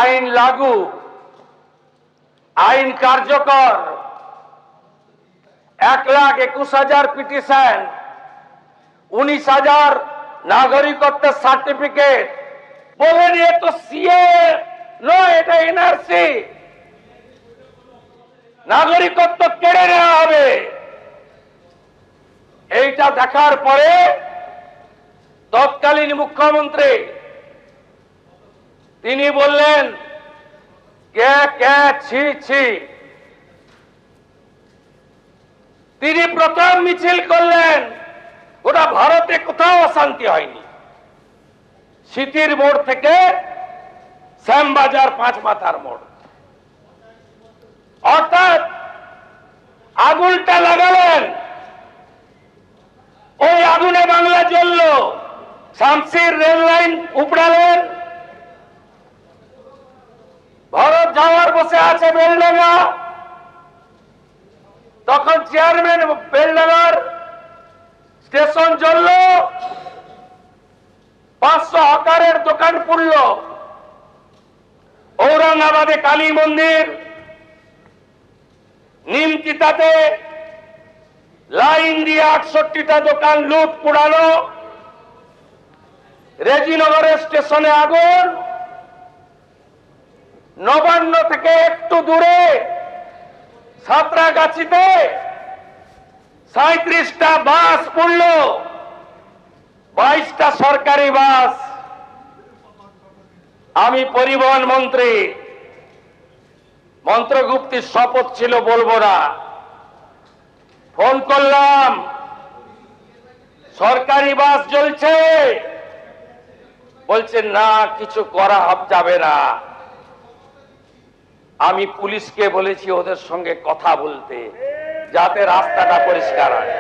আইন লাগু, আইন কার্যকর, 1,21,000 পিটিশন, 19,000 নাগরিকত্বের সার্টিফিকেট। বলেন এ তো সিএ নয়, এটা এনআরসি। নাগরিকত্ব কেড়ে নেওয়া হবে। এইটা দেখার পরে তৎকালীন মুখ্যমন্ত্রী তিনি বললেন কে কে ছি ছি। তিনি প্রথম মিছিল করলেন। গোটা ভারতে কোথাও অশান্তি হয়নি, সিটির মোড় থেকে শ্যামবাজার 5 মাথার মোড়। অর্থাৎ আগুনটা লাগালেন, ওই আগুনে বাংলা জ্বলল। শামসির রেল লাইন উপড়ালেন, ভরত যাওয়ার বসে আছে বেলডাঙ্গা, তখন চেয়ারম্যান বেলডাঙ্গার স্টেশন জ্বলল, 500 হকারের দোকান পুড়ল। ঔরঙ্গাবাদে কালী মন্দির, নিমতিতাতে লাইন দিয়ে 68টা দোকান লুট পোড়ানো, রেজিনগরের স্টেশনে আগুন, নবান্ন থেকে একটু দূরে সাঁতরাগাছিতে 37টা বাস পড়ল, 22টা সরকারি বাস। আমি পরিবহন মন্ত্রী, মন্ত্রগুপ্তির শপথ ছিল, বলবো না। ফোন করলাম, সরকারি বাস জ্বলছে। বলছেন না, কিছু করা যাবে না। আমি পুলিশকে বলেছি ওদের সঙ্গে কথা বলতে, যাতে রাস্তাটা পরিষ্কার হয়।